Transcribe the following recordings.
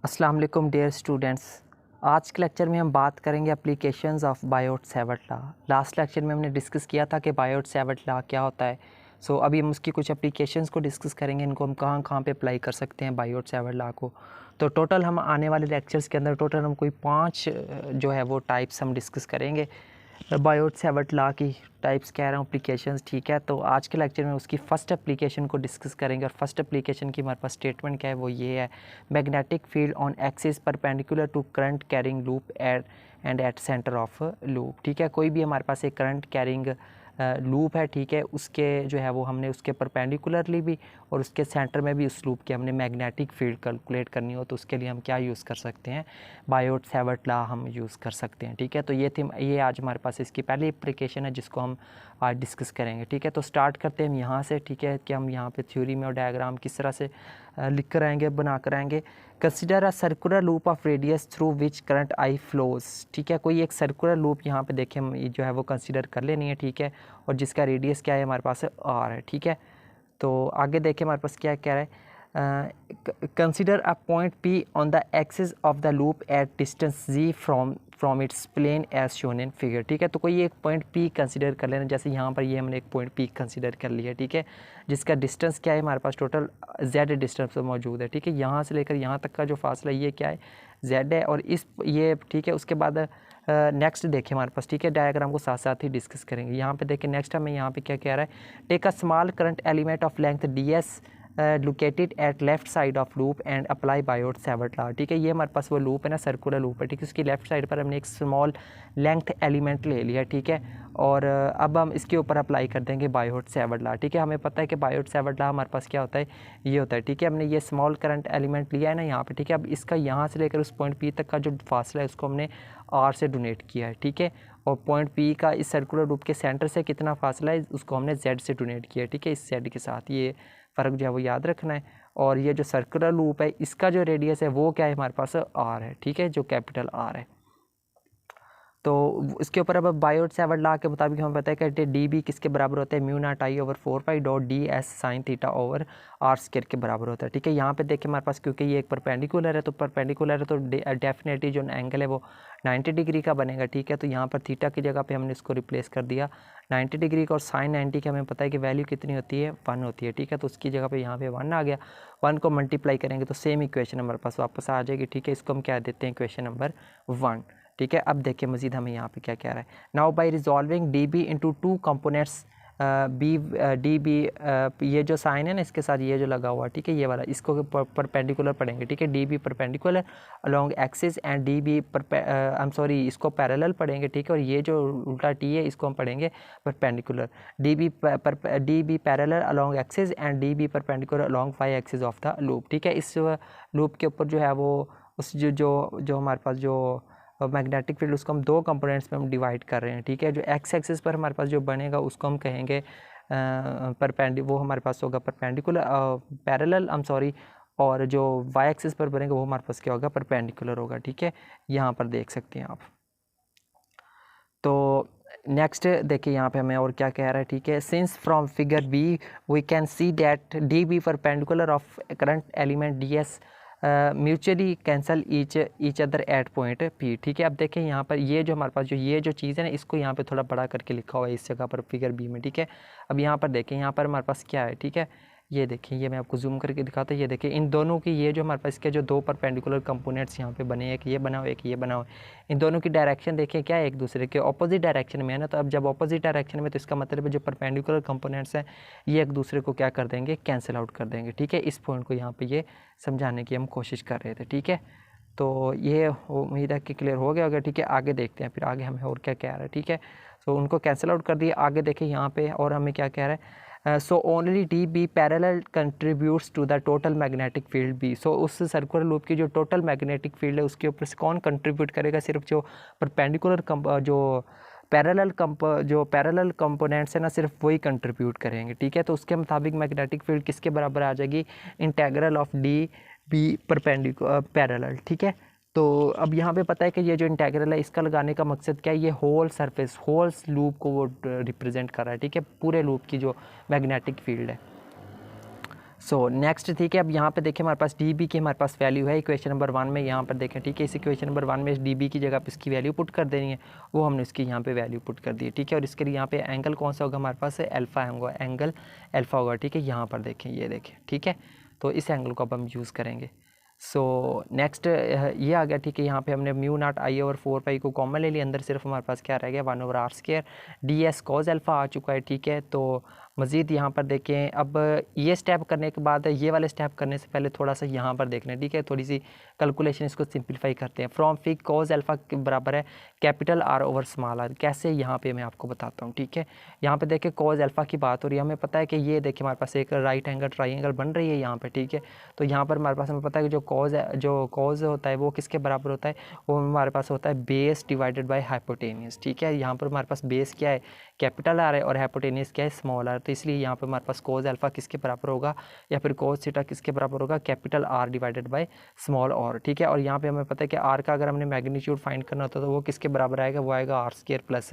अस्सलाम वालेकुम dear students. आज के लेक्चर में हम बात करेंगे applications of Biot Savart law. Last lecture में हमने डिस्कस किया था कि बायोट-सैवर्ट लॉ क्या होता है। अभी हम उसकी कुछ एप्लीकेशंस को डिस्कस करेंगे, इनको हम कहाँ कहाँ पे अप्लाई कर सकते हैं बायोट-सैवर्ट लॉ को। तो टोटल हम आने वाले लेक्चर्स के अंदर टोटल हम कोई 5 जो है वो टाइप्स हम डिस्कस करेंगे बायोट-सैवर्ट लॉ की। टाइप्स कह रहा हूँ एप्लीकेशंस, ठीक है। तो आज के लेक्चर में उसकी फ़र्स्ट एप्लीकेशन को डिस्कस करेंगे और फर्स्ट एप्लीकेशन की हमारे पास स्टेटमेंट क्या है वो ये है, magnetic field on axis perpendicular to current carrying loop and at centre of loop. ठीक है, कोई भी हमारे पास एक करंट कैरिंग लूप है, ठीक है, उसके जो है वो हमने उसके परपेंडिकुलरली भी और उसके सेंटर में भी उस लूप की हमने मैग्नेटिक फील्ड कैलकुलेट करनी हो तो उसके लिए हम क्या यूज़ कर सकते हैं, बायोट-सैवर्ट लॉ हम यूज़ कर सकते हैं। ठीक है, तो ये आज हमारे पास इसकी पहली एप्लीकेशन है जिसको हम आज डिस्कस करेंगे। ठीक है, तो स्टार्ट करते हैं हम यहाँ से। ठीक है, कि हम यहाँ पे थ्योरी में और डायग्राम किस तरह से लिख कर आएंगे, बना कर आएंगे। Consider a circular loop of radius through which current I flows. ठीक है, कोई एक सर्कुलर लूप यहाँ पे देखें हम जो है वो कंसिडर कर लेनी है। ठीक है, और जिसका रेडियस क्या है हमारे पास आर है। ठीक है, तो आगे देखें हमारे पास क्या कह रहा है, consider a point P on the axis of the loop at distance G from its plane as shown in figure. ठीक है, तो कोई एक पॉइंट पी कंसिडर कर लेना, जैसे यहाँ पर ये हमने एक पॉइंट पी कंसिडर कर लिया। ठीक है, जिसका डिस्टेंस क्या है हमारे पास टोटल जेड डिस्टेंस मौजूद है। ठीक है, यहाँ से लेकर यहाँ तक का जो फासला ये क्या है, जेड है। और ये ठीक है, उसके बाद नेक्स्ट देखें हमारे पास, ठीक है, डायग्राम को साथ साथ ही डिस्कस करेंगे। यहाँ पे देखें नेक्स्ट हमें यहाँ पे क्या कह रहा है, take a small current element of length D S located at left side of loop and apply Biot Savart law. ठीक है, ये हमारे पास वो लूप है ना, सर्कुलर लूप है। ठीक है, उसकी लेफ्ट साइड पर हमने एक स्मॉल लेंथ एलिमेंट ले लिया। ठीक है, और अब हम इसके ऊपर अप्लाई कर देंगे बायोट-सैवर्ट लॉ। ठीक है, हमें पता है कि बायोट-सैवर्ट लॉ हमारे पास क्या होता है, ये होता है। ठीक है, हमने ये स्मॉल करंट एलिमेंट लिया है ना यहाँ पे। ठीक है, अब इसका यहाँ से लेकर उस पॉइंट पी तक का जो फासला है उसको हमने आर से डोनेट किया है। ठीक है, और पॉइंट पी का इस सर्कुलर लूप के सेंटर से कितना फासला है उसको हमने जेड से डोनेट किया है। ठीक है, इस जेड के साथ ये फ़र्क जो है वो याद रखना है। और ये जो सर्कुलर लूप है इसका जो रेडियस है वो क्या है हमारे पास आर है। ठीक है, जो कैपिटल आर है। तो इसके ऊपर अब बायोट-सैवर्ट लॉ के मुताबिक हमें पता है कि डी बी किसके बराबर होता है, mu naught I over 4 pi dot D S sine theta over R square के बराबर होता है। ठीक है, यहाँ पे देखिए हमारे पास क्योंकि ये एक परपेंडिकुलर है तो परपेंडिकुलर है तो डेफिनेटली जो एंगल है वो 90 डिग्री का बनेगा। ठीक है, तो यहाँ पर थीटा की जगह पे हमने इसको रिप्लेस कर दिया 90 डिग्री का, और साइन 90 की हमें पता है कि वैल्यू कितनी होती है, 1 होती है। ठीक है, तो उसकी जगह पे यहाँ पे 1 आ गया, 1 को मल्टीप्लाई करेंगे तो सेम इक्वेशन हमारे पास वापस आ जाएगी। ठीक है, इसको हम क्या देते हैं, इक्वेशन नंबर 1। ठीक है, अब देखिए मज़ीद हमें यहाँ पे क्या कह रहा है, now by resolving D B into 2 components B D B, ये जो साइन है ना इसके साथ ये जो लगा हुआ, ठीक है, ये वाला, इसको परपेंडिकुलर पढ़ेंगे। ठीक है, D B perpendicular along axis and D B I am sorry इसको पैरेलल पढ़ेंगे। ठीक है, और ये जो उल्टा टी है इसको हम पढ़ेंगे perpendicular. D B parallel along axis and D B perpendicular along y axis of the loop. ठीक है, इस लूप के ऊपर जो है वो उस जो हमारे पास जो मैग्नेटिक फील्ड उसको हम 2 कंपोनेंट्स में हम डिवाइड कर रहे हैं। ठीक है, जो एक्स एक्सिस पर हमारे पास जो बनेगा उसको हम कहेंगे वो हमारे पास होगा perpendicular parallel I am sorry, और जो वाई एक्सिस पर बनेगा वो हमारे पास क्या होगा, परपेंडिकुलर होगा। ठीक है, यहाँ पर देख सकते हैं आप। तो नेक्स्ट देखिए यहाँ पे हमें और क्या कह रहा है। ठीक है, since from figure B we can see that D B perpendicular of current element D S mutually cancel each other at point P. ठीक है, अब देखें यहाँ पर ये जो हमारे पास ये जो चीज़ है ना इसको यहाँ पे थोड़ा बड़ा करके लिखा हुआ है इस जगह पर फिगर बी में। ठीक है, अब यहाँ पर देखें यहाँ पर हमारे पास क्या है। ठीक है, ये देखें, ये मैं आपको जूम करके दिखाता हूँ। ये देखें इन दोनों की ये जो हमारे पास इसके जो 2 परपेंडिकुलर कंपोनेंट्स यहाँ पे बने, एक ये बना हुआ एक ये बना हुआ, इन दोनों की डायरेक्शन देखें क्या है, एक दूसरे के ऑपोजिट डायरेक्शन में है ना। तो अब जब ऑपोजिट डायरेक्शन में तो इसका मतलब है जो परपेंडिकुलर कंपोनेंट्स हैं ये एक दूसरे को क्या कर देंगे, कैंसिल आउट कर देंगे। ठीक है, इस पॉइंट को यहाँ पे ये समझाने की हम कोशिश कर रहे थे। ठीक है, तो ये उम्मीद है कि क्लियर हो गया होगा। ठीक है, आगे देखते हैं फिर आगे हमें और क्या कह रहा है। ठीक है, तो उनको कैंसिल आउट कर दिए। आगे देखें यहाँ पे और हमें क्या कह रहा है, so only D B parallel contributes to the total magnetic field B. So उस सर्कुलर लूप की जो टोटल मैग्नेटिक फील्ड है उसके ऊपर से कौन कंट्रीब्यूट करेगा, सिर्फ जो परपेंडिकुलर जो पैरेलल कंपोनेंट्स है ना सिर्फ वही कंट्रीब्यूट करेंगे। ठीक है, तो उसके मुताबिक मैग्नेटिक फील्ड किसके बराबर आ जाएगी, integral of D B parallel. ठीक है, तो अब यहाँ पे पता है कि ये जो इंटेग्रल है इसका लगाने का मकसद क्या है, ये होल सरफेस होल लूप को वो रिप्रेजेंट कर रहा है। ठीक है, पूरे लूप की जो मैग्नेटिक फील्ड है। सो नेक्स्ट ठीक है, अब यहाँ पे देखें हमारे पास डी बी की हमारे पास वैल्यू है इक्वेशन नंबर 1 में, यहाँ पर देखें ठीक है, इस इक्वेशन नंबर 1 में डी बी की जगह पे इसकी वैल्यू पुट कर देनी है, वो हमने इसकी यहाँ पे वैल्यू पुट कर दी है, ठीक है। और इसके लिए यहाँ पे एंगल कौन सा होगा हमारे पास, अल्फा होगा, एंगल अल्फा होगा, ठीक है। यहाँ पर देखें, ये देखें, ठीक है, तो इस एंगल को अब हम यूज़ करेंगे। सो नेक्स्ट ये आ गया, ठीक है। यहाँ पे हमने म्यू नॉट आई ओवर 4 पाई को कॉमन ले लिया, अंदर सिर्फ हमारे पास क्या रह गया 1 over R square, D S cos alpha आ चुका है, ठीक है। तो मज़ीद यहाँ पर देखें, अब ये स्टेप करने के बाद ये वाले स्टेप करने से पहले थोड़ा सा यहाँ पर देखना है, ठीक है, थोड़ी सी कैलकुलेशन इसको सिंप्लीफाई करते हैं। फ्रॉम फिक कॉज अल्फा के बराबर है capital R over small R, कैसे यहाँ पे मैं आपको बताता हूँ, ठीक है। यहाँ पे देखें कॉज अल्फा की बात हो रही है, हमें पता है कि ये देखिए हमारे पास एक राइट एंगल ट्राइंगल बन रही है यहाँ पे, ठीक है। तो यहाँ पर हमारे पास हमें पता है कि जो कॉज होता है वो किसके बराबर होता है, वो हमारे पास होता है बेस डिवाइडेड बाय हाइपोटेनियस, ठीक है। यहाँ पर हमारे पास बेस क्या है कैपिटल आर है और हाइपोटेनियस क्या है स्मॉल आर, तो इसलिए यहाँ पर हमारे पास कोज अल्फा किसके बराबर होगा या फिर कोज थीटा किसके बराबर होगा, capital R divided by small R, ठीक है। और यहाँ पे हमें पता है कि आर का अगर हमने मैग्नीट्यूड फाइंड करना होता तो वो किसके बराबर आएगा, वो आएगा R square plus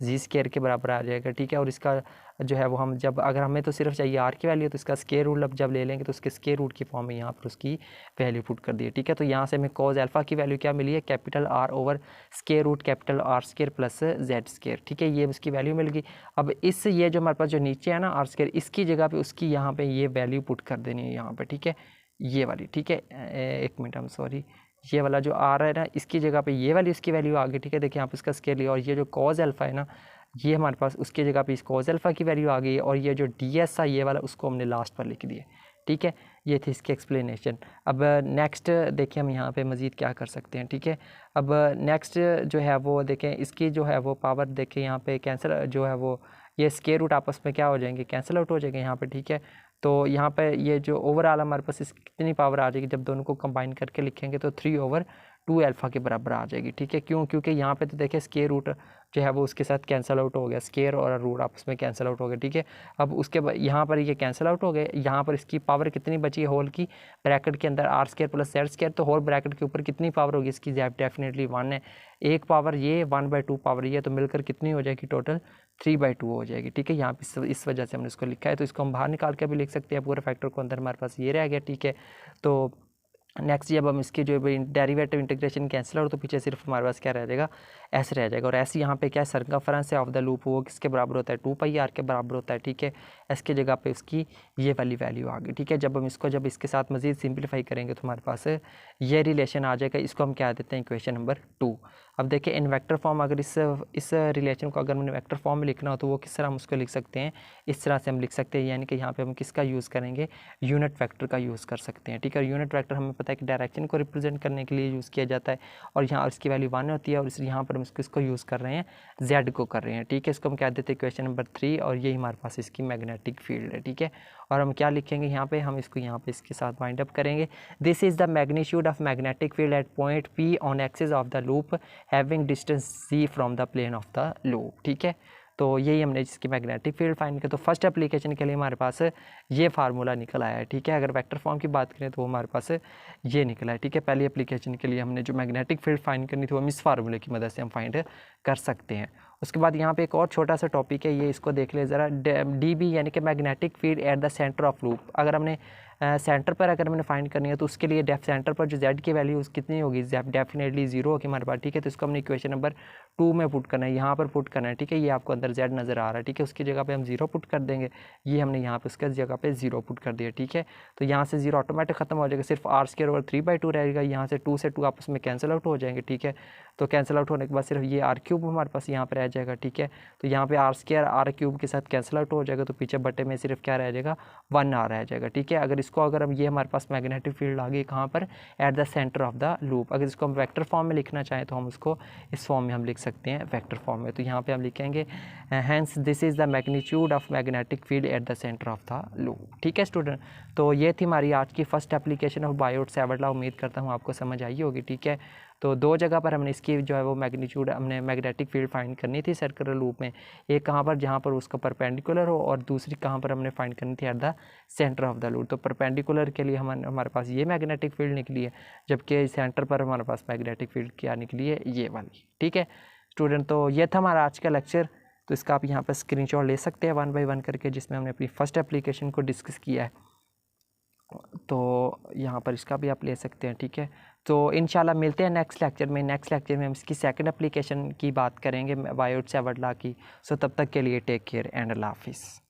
G square के बराबर आ जाएगा, ठीक है। और इसका जो है वो हम जब अगर हमें तो सिर्फ चाहिए आर की वैल्यू, तो इसका स्क्वायर रूट अब जब ले लेंगे तो उसके स्क्वायर रूट की फॉर्म में यहाँ पर उसकी वैल्यू पुट कर दी है, ठीक है। तो यहाँ से हमें कॉज अल्फा की वैल्यू क्या मिली है, capital R over square root capital R square plus Z square, ठीक है, ये उसकी वैल्यू मिल गई। अब इस ये जो हमारे पास जो नीचे है ना आर स्क्वायर, इसकी जगह पे उसकी यहाँ पे ये वैल्यू पुट कर देनी है यहाँ पे, ठीक है, ये वाली, ठीक है। एक मिनट, हम सॉरी, ये वाला जो आ रहा है ना इसकी जगह पे ये वाली इसकी वैल्यू आ गई, ठीक है। देखिए यहाँ पे इसका स्केल लिया और ये जो कॉज अल्फा है ना ये हमारे पास उसकी जगह पे इस कॉज अल्फा की वैल्यू आ गई है और ये जो डी एस था ये वाला उसको हमने लास्ट पर लिख दिया, ठीक है। ये थी इसकी एक्सप्लेनेशन। अब नेक्स्ट देखिए हम यहाँ पे मज़ीद क्या कर सकते हैं, ठीक है। अब नेक्स्ट जो है वो देखें, इसकी जो है वो पावर देखें यहाँ पे कैंसिल जो है वो ये स्क्वायर रूट आपस में क्या हो जाएंगे, कैंसिल आउट हो जाएंगे यहाँ पे, ठीक है। तो यहाँ पे ये जो ओवरऑल हमारे पास इसकी कितनी पावर आ जाएगी, जब दोनों को कंबाइन करके लिखेंगे तो 3/2 अल्फा के बराबर आ जाएगी, ठीक है। क्यों, क्योंकि यहाँ पे तो देखिए स्क्वायर रूट जो है वो उसके साथ कैंसिल आउट हो गया, स्क्वायर और रूट आपस में कैंसिल आउट हो गया, ठीक है। अब उसके बाद यहाँ पर ये कैंसिल आउट हो गए, यहाँ पर इसकी पावर कितनी बची है होल की ब्रैकेट के अंदर R square plus Z square, तो होल ब्रैकेट के ऊपर कितनी पावर होगी इसकी, डेफिनेटली 1 है, एक पावर ये 1/2 पावर ये, तो मिलकर कितनी हो जाएगी टोटल 3/2 हो जाएगी, ठीक है। यहाँ पे इस वजह से हमने इसको लिखा है, तो इसको हम बाहर निकाल के भी लिख सकते हैं पूरे फैक्टर को, अंदर हमारे पास ये रह गया, ठीक है। तो नेक्स्ट जब हम इसके जो डेरिवेटिव इंटीग्रेशन कैंसिल हो तो पीछे सिर्फ हमारे पास क्या रह जाएगा, एस रह जाएगा। और एस यहाँ पे क्या है सर्कमफरेंस ऑफ द लूप, वो किसके बराबर होता है 2πr के बराबर होता है, ठीक है। एस के जगह पे उसकी ये वाली वैल्यू आ गई, ठीक है। जब हम इसको जब इसके साथ मज़ीद सिंप्लीफाई करेंगे तो हमारे पास ये रिलेशन आ जाएगा, इसको हम क्या देते हैं इक्वेशन नंबर 2। अब देखिए इन वेक्टर फॉर्म अगर इस रिलेशन को अगर हमने वेक्टर फॉर्म में लिखना हो तो वो किस तरह हम उसको लिख सकते हैं, इस तरह से हम लिख सकते हैं, यानी कि यहाँ पे हम किसका यूज़ करेंगे, यूनिट वेक्टर का यूज़ कर सकते हैं, ठीक है। यूनिट वेक्टर हमें पता है कि डायरेक्शन को रिप्रेजेंट करने के लिए यूज़ किया जाता है और यहाँ इसकी वैल्यू 1 होती है और यहाँ पर हम इसको यूज़ कर रहे हैं जेड को कर रहे हैं, ठीक है। इसको हम क्या देते हैं इक्वेशन नंबर 3 और यही हमारे पास इसकी मैग्नेटिक फील्ड है, ठीक है। और हम क्या लिखेंगे यहाँ पे, हम इसको यहाँ पे इसके साथ वाइंड अप करेंगे, this is the magnitude of magnetic field at point P on axis of the loop having distance c from the plane of the loop, ठीक है। तो यही हमने जिसकी मैग्नेटिक फील्ड फाइंड किया। तो फर्स्ट एप्लीकेशन के लिए हमारे पास ये फार्मूला निकल आया है, ठीक है। अगर वेक्टर फॉर्म की बात करें तो वो हमारे पास ये निकला है, ठीक है। पहली एप्लीकेशन के लिए हमने जो मैग्नेटिक फील्ड फाइंड करनी थी वो हम इस फार्मूले की मदद से हम फाइंड कर सकते हैं। उसके बाद यहाँ पे एक और छोटा सा टॉपिक है, ये इसको देख ले ज़रा, DB यानी कि magnetic field at the centre of loop. अगर हमने सेंटर पर अगर मैंने फाइंड करनी है तो उसके लिए सेंटर पर जो जेड की वैल्यू कितनी होगी, डेफिनेटली 0 होगी हमारे पास, ठीक है। तो इसको हमने इक्वेशन नंबर 2 में पुट करना है, यहाँ पर पुट करना है, ठीक है। ये आपको अंदर जेड नज़र आ रहा है, ठीक है। उसकी जगह पे हम 0 पुट कर देंगे, ये हमने यहाँ पे उसके जगह पे 0 पुट कर दिया, ठीक है। तो यहाँ से 0 ऑटोमेटिक खत्म हो जाएगा, सिर्फ आर स्क्वायर ओवर 3/2 रहेगा, यहाँ से 2 से 2 आपस में कैंसिल आउट हो जाएंगे, ठीक है। तो कैंसिल आउट होने के बाद सिर्फ ये आर क्यूब हमारे पास यहाँ पर रह जाएगा, ठीक है। तो यहाँ पे आर स्क्वायर आर क्यूब के साथ कैंसिल आउट हो जाएगा, तो पीछे बटे में सिर्फ क्या रह जाएगा 1 आ रह जाएगा, ठीक है। अगर हम ये हमारे पास मैग्नेटिक फील्ड आ गई कहाँ पर, eight the centre of the loop. अगर इसको हम वेक्टर फॉर्म में लिखना चाहें तो हम उसको इस फॉर्म में हम लिख सकते हैं वेक्टर फॉर्म में। तो यहाँ पे हम लिखेंगे hence this is the magnitude of magnetic field at the centre of the loop, ठीक है स्टूडेंट। तो ये थी हमारी आज की first application of Biot Savart law. उम्मीद करता हूँ आपको समझ आई होगी, ठीक है। तो 2 जगह पर हमने इसकी जो है वो मैग्नीट्यूड हमने मैग्नेटिक फील्ड फाइंड करनी थी सर्कुलर लूप में, एक कहाँ पर जहाँ पर उसका परपेंडिकुलर हो और दूसरी कहाँ पर हमने फाइंड करनी थी eight the centre of the loop. तो परपेंडिकुलर के लिए हमारे पास ये मैग्नेटिक फील्ड निकली है, जबकि सेंटर पर हमारे पास मैग्नेटिक फील्ड क्या निकली है, ये वाली, ठीक है स्टूडेंट। तो ये था हमारा आज का लेक्चर। तो इसका आप यहाँ पर स्क्रीनशॉट ले सकते हैं 1 बाय 1 करके, जिसमें हमने अपनी फर्स्ट एप्लीकेशन को डिस्कस किया है। तो यहाँ पर इसका भी आप ले सकते हैं, ठीक है। तो इंशाल्लाह मिलते हैं नेक्स्ट लेक्चर में। नेक्स्ट लेक्चर में हम इसकी सेकंड एप्लीकेशन की बात करेंगे बायोट-सैवर्ट लॉ की। सो तब तक के लिए टेक केयर एंड अल्लाह हाफिज़।